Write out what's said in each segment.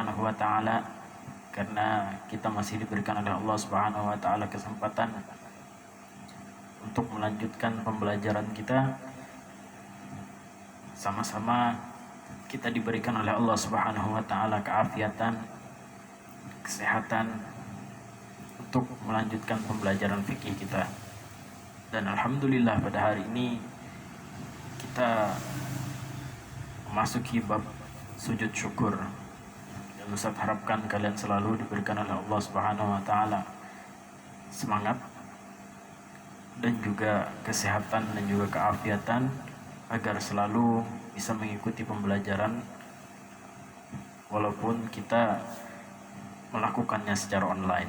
Subhanahu wa taala karena kita masih diberikan oleh Allah Subhanahu wa taala kesempatan untuk melanjutkan pembelajaran kita. Sama-sama kita diberikan oleh Allah Subhanahu wa taala keafiatan, kesehatan untuk melanjutkan pembelajaran fikih kita. Dan alhamdulillah pada hari ini kita memasuki bab sujud syukur. Dan Ustaz harapkan kalian selalu diberikan oleh Allah Subhanahu wa taala semangat dan juga kesehatan dan juga keafiatan agar selalu bisa mengikuti pembelajaran walaupun kita melakukannya secara online.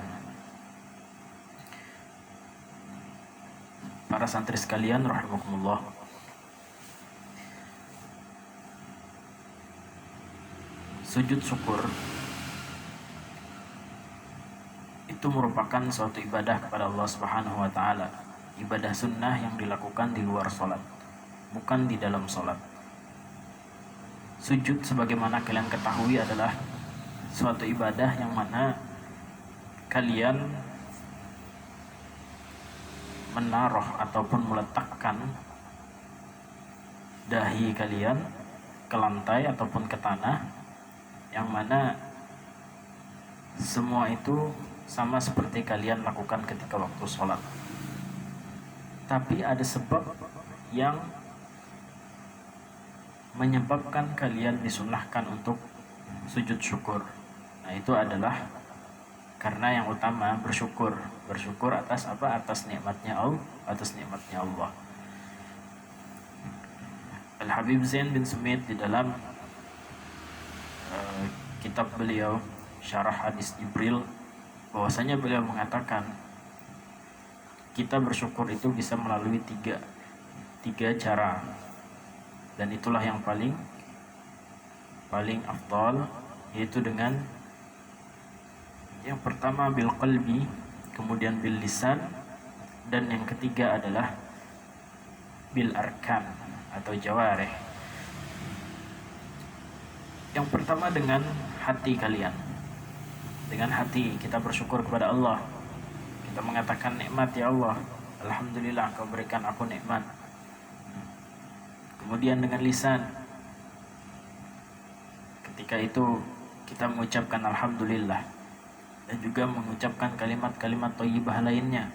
Para santri sekalian rahimakumullah, sujud syukur itu merupakan suatu ibadah kepada Allah Subhanahu wa taala, ibadah sunnah yang dilakukan di luar sholat, bukan di dalam sholat. Sujud sebagaimana kalian ketahui adalah suatu ibadah yang mana kalian menaruh ataupun meletakkan dahi kalian ke lantai ataupun ke tanah, yang mana semua itu sama seperti kalian lakukan ketika waktu sholat. Tapi ada sebab yang menyebabkan kalian disunahkan untuk sujud syukur. Nah, itu adalah karena yang utama bersyukur atas apa? Atas nikmatnya Allah. Al-Habib Zain bin Sumit di dalam kitab beliau Syarah Hadis Jibril, bahwasanya beliau mengatakan kita bersyukur itu bisa melalui tiga cara, dan itulah yang paling afdal, yaitu dengan yang pertama bil qalbi, kemudian bil lisan, dan yang ketiga adalah bil arkan atau jawarih. Yang pertama dengan hati kalian. Dengan hati kita bersyukur kepada Allah. Kita mengatakan nikmat, ya Allah, alhamdulillah Kau berikan aku nikmat. Kemudian dengan lisan, ketika itu kita mengucapkan alhamdulillah, dan juga mengucapkan kalimat-kalimat thayyibah lainnya,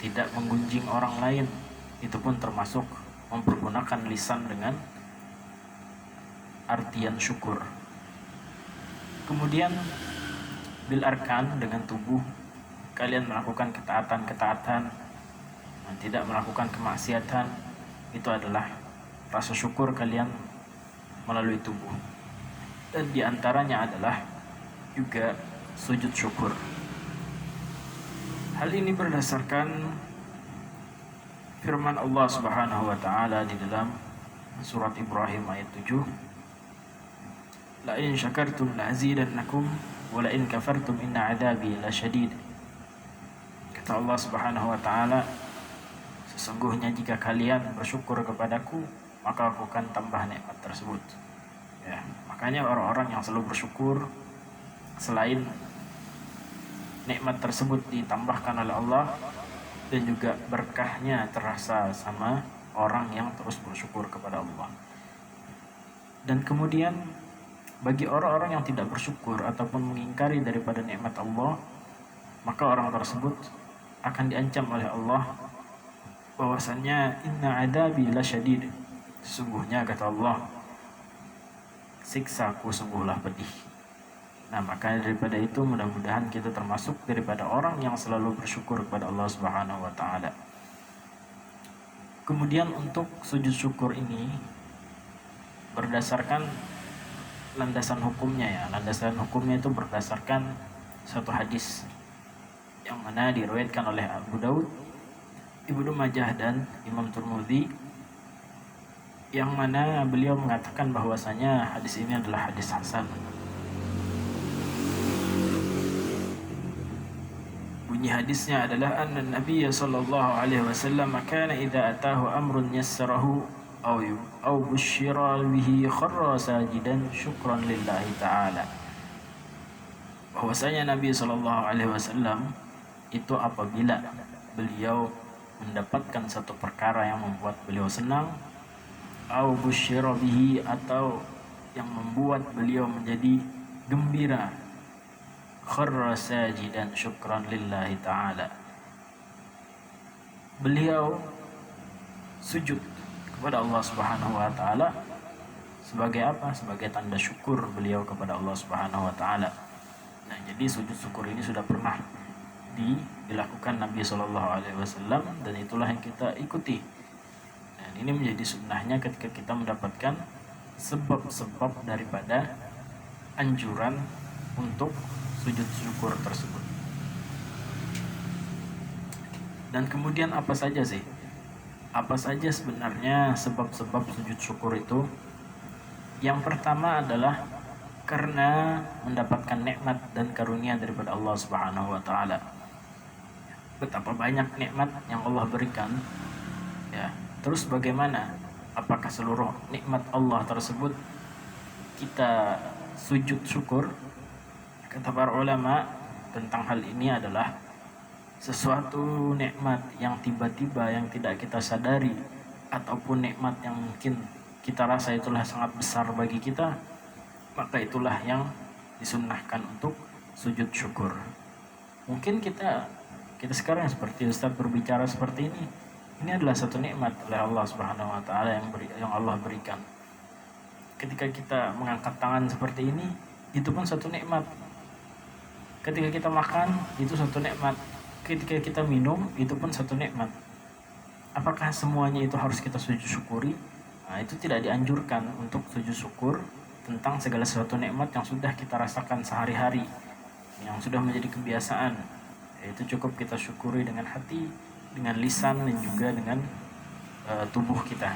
tidak menggunjing orang lain, itu pun termasuk mempergunakan lisan dengan artian syukur. Kemudian bil arkan, dengan tubuh kalian melakukan ketaatan dan tidak melakukan kemaksiatan, itu adalah rasa syukur kalian melalui tubuh. Dan diantaranya adalah juga sujud syukur. Hal ini berdasarkan firman Allah Subhanahu wa taala di dalam surat Ibrahim ayat 7, la in syakartum la'azidannakum wa la in kafartum inna 'adzabi lasyadid. Kata Allah Subhanahu wa taala, sesungguhnya jika kalian bersyukur kepadaku, maka aku akan tambah nikmat tersebut. Ya, makanya orang-orang yang selalu bersyukur, selain nikmat tersebut ditambahkan oleh Allah, dan juga berkahnya terasa sama orang yang terus bersyukur kepada Allah. Dan kemudian bagi orang-orang yang tidak bersyukur ataupun mengingkari daripada nikmat Allah, maka orang tersebut akan diancam oleh Allah bahwasannya inna adabi lasyadid, sesungguhnya kata Allah, siksaku sungguhlah pedih. Nah, maka daripada itu mudah-mudahan kita termasuk daripada orang yang selalu bersyukur kepada Allah Subhanahu wa taala. Kemudian untuk sujud syukur ini berdasarkan landasan hukumnya, ya. Landasan hukumnya itu berdasarkan satu hadis yang mana diriwayatkan oleh Abu Daud, Ibnu Majah dan Imam Tirmidzi, yang mana beliau mengatakan bahwasanya hadis ini adalah hadis hasan. Bunyi hadisnya adalah anna Nabi sallallahu alaihi wasallam kana idza atahu amrun yassarahu أو بشر به خر ساجدا شكرا لله تعالى. Bahwasanya Nabi Shallallahu Alaihi Wasallam itu apabila beliau mendapatkan satu perkara yang membuat beliau senang, au busyira bihi, atau yang membuat beliau menjadi gembira, kharra sajidan syukran lillahi ta'ala, beliau sujud kepada Allah Subhanahu wa taala sebagai apa? Sebagai tanda syukur beliau kepada Allah Subhanahu wa taala. Nah, jadi sujud syukur ini sudah pernah dilakukan Nabi Shallallahu Alaihi Wasallam, dan itulah yang kita ikuti. Dan ini menjadi sunnahnya ketika kita mendapatkan sebab-sebab daripada anjuran untuk sujud syukur tersebut. Dan kemudian apa saja sih? Apa saja sebenarnya sebab-sebab sujud syukur itu? Yang pertama adalah karena mendapatkan nikmat dan karunia daripada Allah Subhanahu wa taala. Betapa banyak nikmat yang Allah berikan, ya. Terus bagaimana? Apakah seluruh nikmat Allah tersebut kita sujud syukur? Kata para ulama tentang hal ini adalah sesuatu nikmat yang tiba-tiba yang tidak kita sadari, ataupun nikmat yang mungkin kita rasa itulah sangat besar bagi kita, maka itulah yang disunnahkan untuk sujud syukur. Mungkin kita sekarang seperti Ustaz berbicara seperti ini adalah satu nikmat oleh Allah Subhanahu wa taala yang Allah berikan. Ketika kita mengangkat tangan seperti ini, itu pun satu nikmat. Ketika kita makan, itu satu nikmat. Ketika kita minum, itu pun satu nikmat. Apakah semuanya itu harus kita sujud syukuri? Nah, itu tidak dianjurkan untuk sujud syukur tentang segala sesuatu nikmat yang sudah kita rasakan sehari-hari, yang sudah menjadi kebiasaan. Itu cukup kita syukuri dengan hati, dengan lisan, dan juga dengan tubuh kita.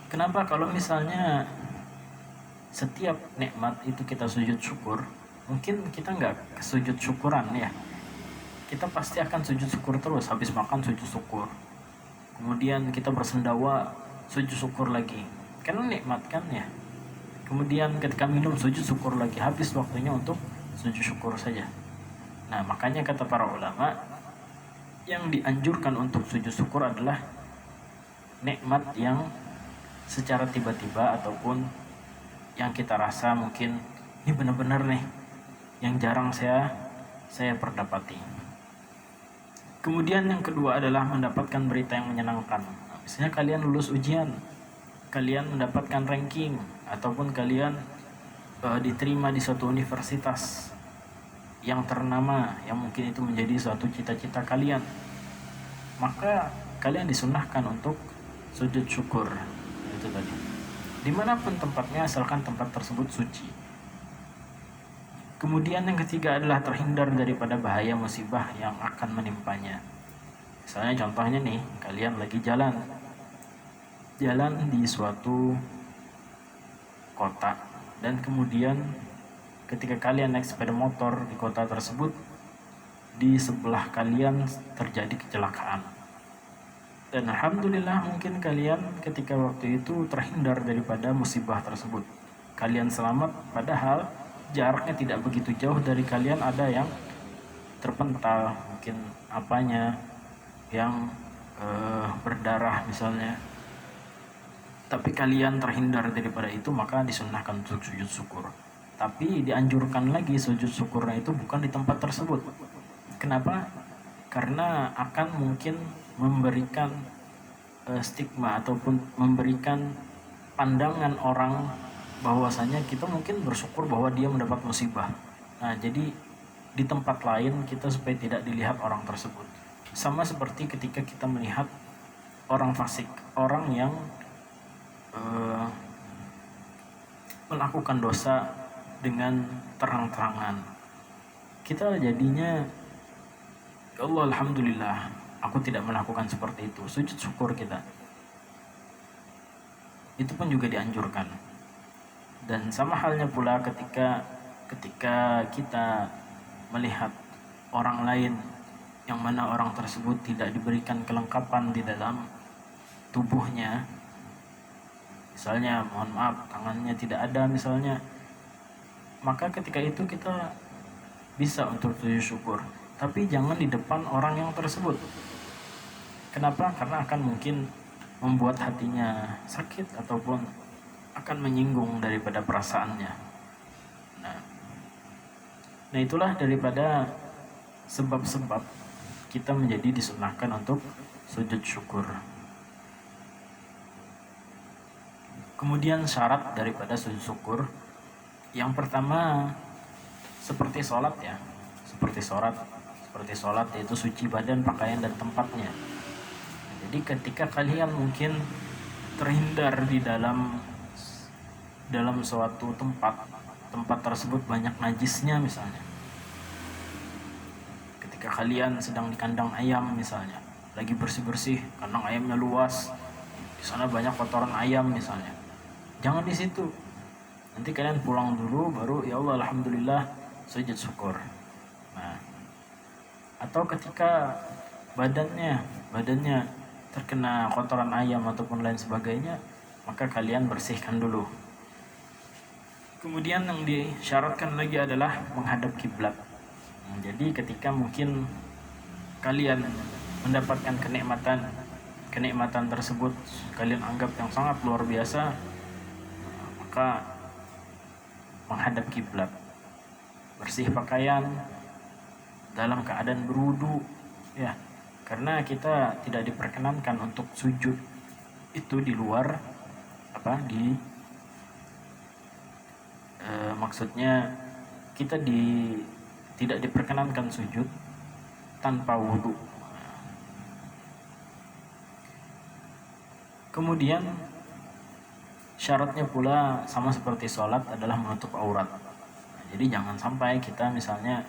Kenapa? Kalau misalnya setiap nikmat itu kita sujud syukur, mungkin kita nggak sujud syukuran ya. Kita pasti akan sujud syukur terus. Habis makan sujud syukur, kemudian kita bersendawa sujud syukur lagi, karena nikmat kan ya. Kemudian ketika minum sujud syukur lagi, habis waktunya untuk sujud syukur saja. Nah, makanya kata para ulama, yang dianjurkan untuk sujud syukur adalah nikmat yang secara tiba-tiba ataupun yang kita rasa mungkin ini benar-benar nih yang jarang saya perdapati. Kemudian yang kedua adalah mendapatkan berita yang menyenangkan. Misalnya kalian lulus ujian, kalian mendapatkan ranking, ataupun kalian diterima di suatu universitas yang ternama, yang mungkin itu menjadi suatu cita-cita kalian, maka kalian disunahkan untuk sujud syukur. Itu tadi, dimanapun tempatnya, asalkan tempat tersebut suci. Kemudian yang ketiga adalah terhindar daripada bahaya musibah yang akan menimpanya. Misalnya contohnya nih, kalian lagi jalan di suatu kota, dan kemudian ketika kalian naik sepeda motor di kota tersebut, di sebelah kalian terjadi kecelakaan. Dan alhamdulillah mungkin kalian ketika waktu itu terhindar daripada musibah tersebut. Kalian selamat, padahal jaraknya tidak begitu jauh dari kalian ada yang terpental, mungkin apanya yang berdarah misalnya. Tapi kalian terhindar daripada itu, maka disunahkan untuk sujud syukur. Tapi dianjurkan lagi sujud syukurnya itu bukan di tempat tersebut. Kenapa? Karena akan mungkin memberikan stigma ataupun memberikan pandangan orang bahwasanya kita mungkin bersyukur bahwa dia mendapat musibah. Nah, jadi di tempat lain kita supaya tidak dilihat orang tersebut. Sama seperti ketika kita melihat orang fasik, orang yang melakukan dosa dengan terang-terangan, kita jadinya ya Allah, alhamdulillah aku tidak melakukan seperti itu, sujud syukur kita. Itu pun juga dianjurkan. Dan sama halnya pula ketika kita melihat orang lain yang mana orang tersebut tidak diberikan kelengkapan di dalam tubuhnya, misalnya mohon maaf tangannya tidak ada misalnya, maka ketika itu kita bisa untuk sujud syukur, tapi jangan di depan orang yang tersebut. Kenapa? Karena akan mungkin membuat hatinya sakit ataupun akan menyinggung daripada perasaannya. Nah itulah daripada sebab-sebab kita menjadi disunahkan untuk sujud syukur. Kemudian syarat daripada sujud syukur, yang pertama seperti sholat ya, seperti sholat yaitu suci badan, pakaian dan tempatnya. Jadi ketika kalian mungkin terhindar di dalam suatu tempat tersebut banyak najisnya misalnya, ketika kalian sedang di kandang ayam misalnya, lagi bersih-bersih, kandang ayamnya luas, di sana banyak kotoran ayam misalnya, jangan di situ. Nanti kalian pulang dulu baru ya Allah alhamdulillah sujud syukur. Nah, atau ketika badannya terkena kotoran ayam ataupun lain sebagainya, maka kalian bersihkan dulu. Kemudian yang disyaratkan lagi adalah menghadap kiblat. Nah, jadi ketika mungkin kalian mendapatkan kenikmatan tersebut, kalian anggap yang sangat luar biasa, maka menghadap kiblat, bersih pakaian dalam keadaan berwudu ya, karena kita tidak diperkenankan untuk sujud itu di luar maksudnya kita tidak diperkenankan sujud tanpa wudu. Kemudian syaratnya pula sama seperti sholat adalah menutup aurat. Jadi jangan sampai kita misalnya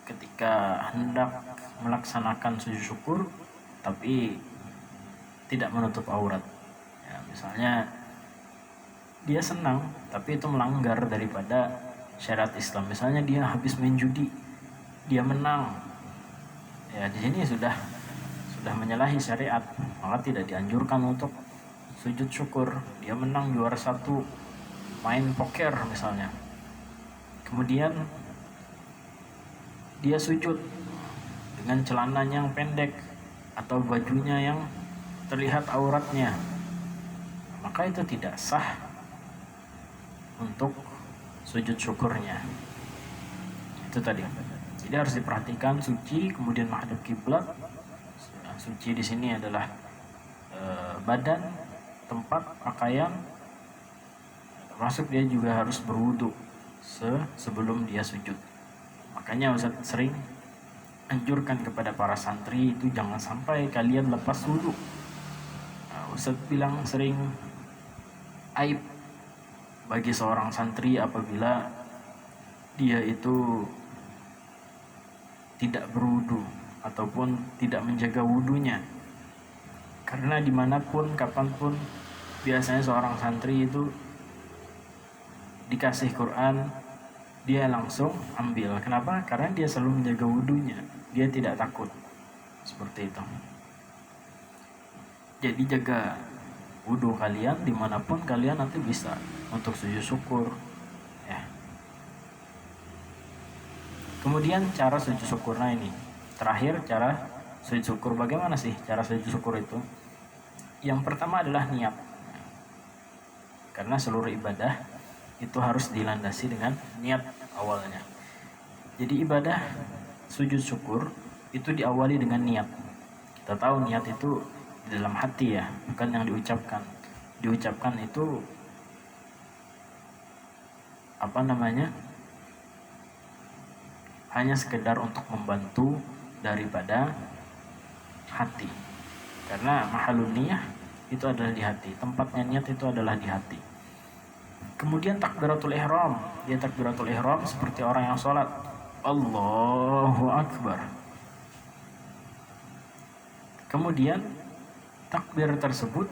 ketika hendak melaksanakan sujud syukur tapi tidak menutup aurat ya, misalnya dia senang tapi itu melanggar daripada syariat Islam. Misalnya dia habis main judi, dia menang ya, di sini sudah menyalahi syariat, maka tidak dianjurkan untuk sujud syukur. Dia menang juara 1 main poker misalnya, kemudian dia sujud dengan celananya yang pendek atau bajunya yang terlihat auratnya, maka itu tidak sah untuk sujud syukurnya. Itu tadi. Jadi harus diperhatikan suci, kemudian menghadap kiblat. Suci di sini adalah badan, tempat, pakaian, termasuk dia juga harus berwudu sebelum dia sujud. Makanya Ustaz sering anjurkan kepada para santri itu jangan sampai kalian lepas wudu. Ustaz bilang sering aib bagi seorang santri apabila dia itu tidak berwudu ataupun tidak menjaga wudunya, karena dimanapun kapanpun biasanya seorang santri itu dikasih Quran dia langsung ambil. Kenapa? Karena dia selalu menjaga wudunya, dia tidak takut seperti itu. Jadi jaga wudu kalian dimanapun kalian nanti bisa untuk sujud syukur ya. Kemudian cara sujud syukurnya ini terakhir, cara sujud syukur. Bagaimana sih cara sujud syukur itu? Yang pertama adalah niat, karena seluruh ibadah itu harus dilandasi dengan niat awalnya. Jadi ibadah sujud syukur itu diawali dengan niat. Kita tahu niat itu di dalam hati ya, bukan yang diucapkan. Diucapkan itu hanya sekedar untuk membantu daripada hati, karena mahalun niyah itu adalah di hati, tempatnya niat itu adalah di hati. Kemudian takbiratul ihram, dia takbiratul ihram seperti orang yang sholat, Allahu Akbar. Kemudian takbir tersebut,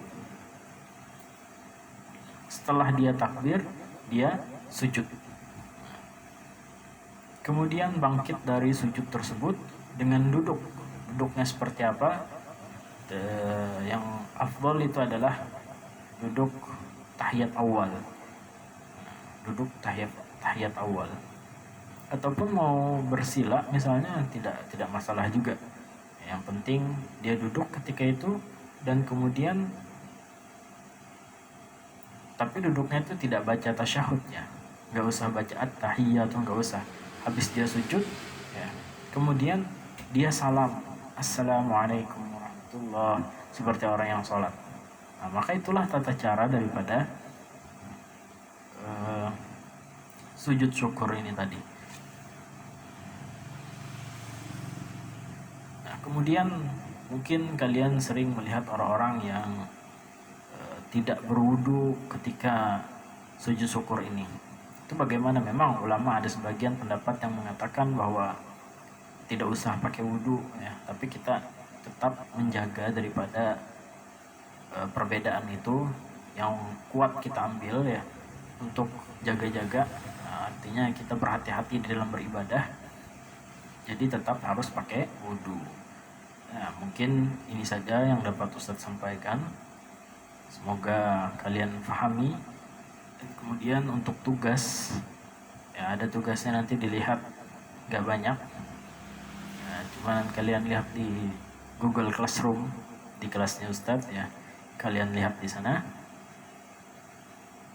setelah dia takbir dia sujud. Kemudian bangkit dari sujud tersebut dengan duduknya seperti apa? Yang afdol itu adalah duduk tahiyat awal. Duduk tahiyat awal. Ataupun mau bersila misalnya tidak masalah juga. Yang penting dia duduk ketika itu, dan kemudian tapi duduknya itu tidak baca tasyahudnya, nggak usah baca at-tahiyat, atau nggak usah. Habis dia sujud ya, kemudian dia salam, assalamualaikum warahmatullah, seperti orang yang sholat. Nah, maka itulah tata cara daripada sujud syukur ini tadi. Nah, kemudian mungkin kalian sering melihat orang-orang yang tidak berwudu ketika sujud syukur ini. Itu bagaimana? Memang ulama ada sebagian pendapat yang mengatakan bahwa tidak usah pakai wudu ya, tapi kita tetap menjaga daripada perbedaan itu. Yang kuat kita ambil ya untuk jaga-jaga. Nah, artinya kita berhati-hati di dalam beribadah, jadi tetap harus pakai wudu. Nah, mungkin ini saja yang dapat Ustadz sampaikan. Semoga kalian pahami. Dan kemudian untuk tugas ya, ada tugasnya nanti dilihat, gak banyak ya, cuman kalian lihat di Google Classroom di kelasnya Ustadz ya, kalian lihat di sana.